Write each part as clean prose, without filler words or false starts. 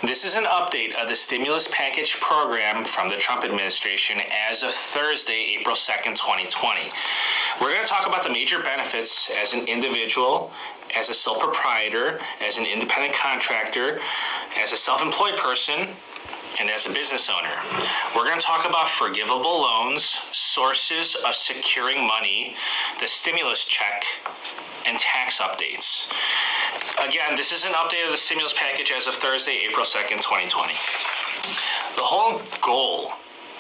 This is an update of the stimulus package program from the Trump administration as of Thursday, April 2nd, 2020. We're going to talk about the major benefits as an individual, as a sole proprietor, as an independent contractor, as a self-employed person, and as a business owner. We're going to talk about forgivable loans, sources of securing money, the stimulus check, and tax updates. Again, this is an update of the stimulus package as of Thursday, April 2nd, 2020. The whole goal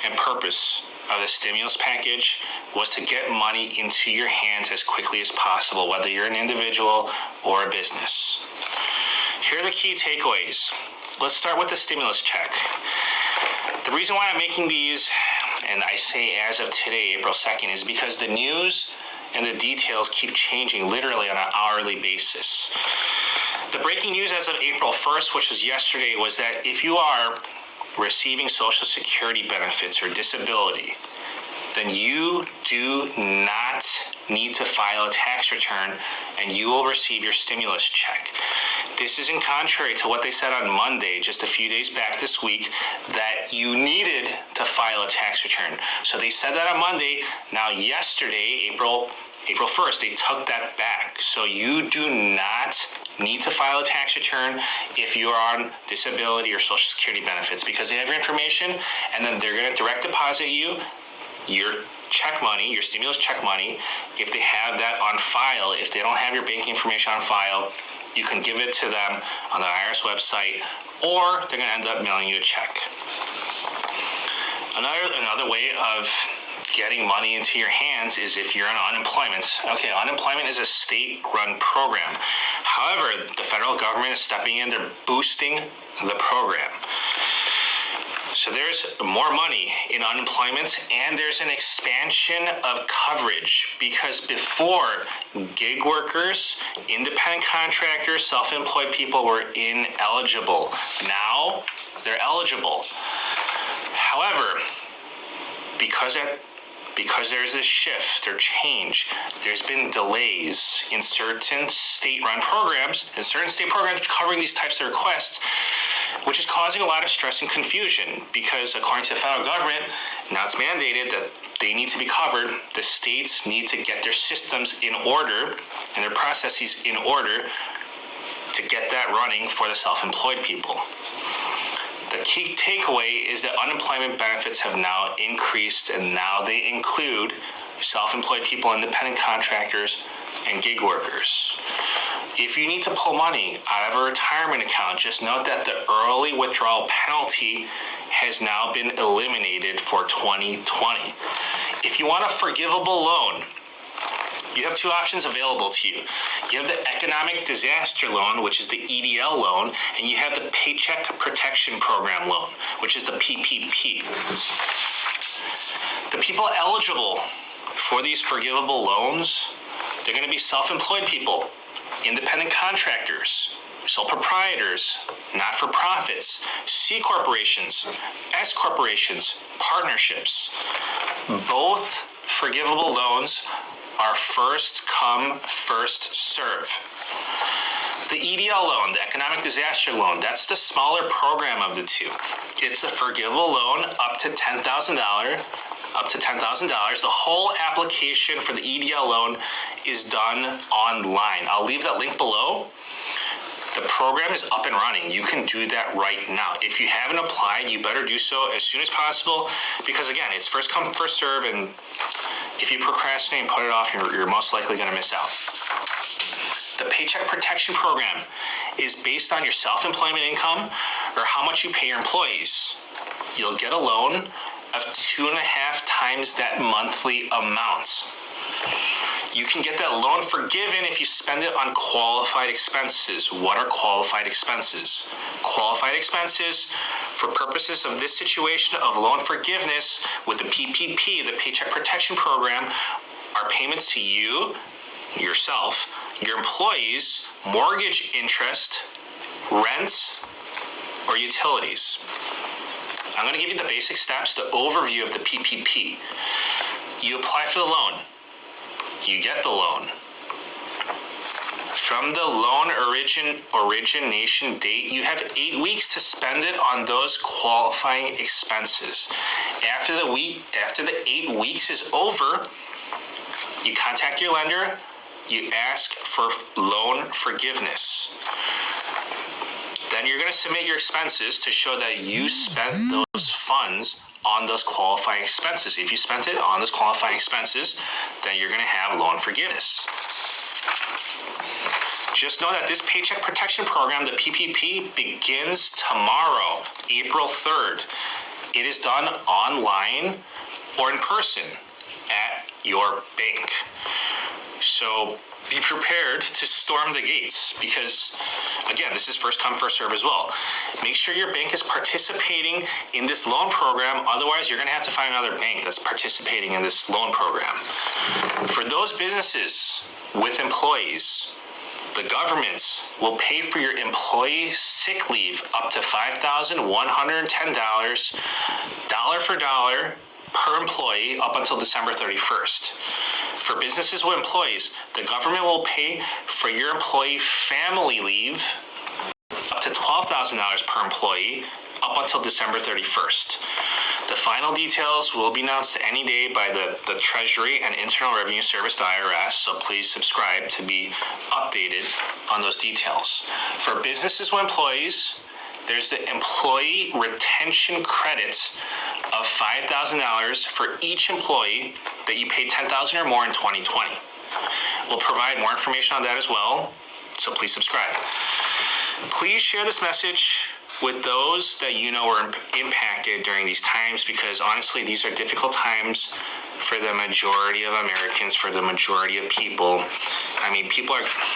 and purpose of the stimulus package was to get money into your hands as quickly as possible, whether you're an individual or a business. Here are the key takeaways. Let's start with the stimulus check. The reason why I'm making these, and I say as of today, April 2nd, is because the news and the details keep changing literally on an hourly basis. The breaking news as of April 1st, which was yesterday, was that if you are receiving Social Security benefits or disability, then you do not need to file a tax return and you will receive your stimulus check. This is in contrary to what they said on Monday, just a few days back this week, that you needed to file a tax return. So they said that on Monday. Now yesterday, April 1st, they took that back. So you do not need to file a tax return if you're on disability or Social Security benefits, because they have your information and then they're going to direct deposit you your check money, your stimulus check money. If they have that on file, if they don't have your banking information on file, you can give it to them on the IRS website, or they're going to end up mailing you a check. Another way of getting money into your hands is if you're on unemployment. Okay, unemployment is a state-run program. However, the federal government is stepping in, they're boosting the program. So there's more money in unemployment, and there's an expansion of coverage, because before, gig workers, independent contractors, self-employed people were ineligible. Now they're eligible. However, because there's this shift or change, there's been delays in certain state-run programs, covering these types of requests, which is causing a lot of stress and confusion, because according to the federal government, now it's mandated that they need to be covered. The states need to get their systems in order and their processes in order to get that running for the self-employed people. The key takeaway is that unemployment benefits have now increased, and now they include self-employed people, independent contractors, and gig workers. If you need to pull money out of a retirement account, just note that the early withdrawal penalty has now been eliminated for 2020. If you want a forgivable loan, you have two options available to you. You have the Economic Disaster Loan, which is the EDL loan, and you have the Paycheck Protection Program loan, which is the PPP. The people eligible for these forgivable loans, they're going to be self-employed people, independent contractors, sole proprietors, not-for-profits, C corporations, S corporations, partnerships. Both forgivable loans are first come, first serve. The EDL loan, the Economic Disaster Loan, that's the smaller program of the two. It's a forgivable loan up to $10,000. The whole application for the EDL loan is done online. I'll leave that link below. The program is up and running. You can do that right now. If you haven't applied, you better do so as soon as possible, because again, it's first come, first serve, and if you procrastinate and put it off, you're most likely going to miss out. The Paycheck Protection Program is based on your self-employment income or how much you pay your employees. You'll get a loan of 2.5 times that monthly amount. You can get that loan forgiven if you spend it on qualified expenses. What are qualified expenses? Qualified expenses, for purposes of this situation of loan forgiveness with the PPP, the Paycheck Protection Program, are payments to you, yourself, your employees, mortgage interest, rent, or utilities. I'm going to give you the basic steps, the overview of the PPP. You apply for the loan. You get the loan. From the loan origination date, you have 8 weeks to spend it on those qualifying expenses. After the 8 weeks is over, you contact your lender, you ask for loan forgiveness. Then you're going to submit your expenses to show that you spent those funds on those qualifying expenses. If you spent it on those qualifying expenses, then you're going to have loan forgiveness. Just know that this Paycheck Protection Program, the PPP, begins tomorrow, April 3rd. It is done online or in person at your bank. So be prepared to storm the gates because, again, this is first come, first serve as well. Make sure your bank is participating in this loan program. Otherwise, you're going to have to find another bank that's participating in this loan program. For those businesses with employees, the government will pay for your employee sick leave up to $5,110, dollar for dollar per employee up until December 31st. For businesses with employees, the government will pay for your employee family leave up to $12,000 per employee up until December 31st. The final details will be announced any day by the Treasury and Internal Revenue Service, the IRS, so please subscribe to be updated on those details. For businesses with employees, there's the employee retention credit of $5,000 for each employee that you paid $10,000 or more in 2020. We'll provide more information on that as well, so please subscribe. Please share this message with those that you know were impacted during these times, because honestly, these are difficult times for the majority of Americans, for the majority of people. I mean, people are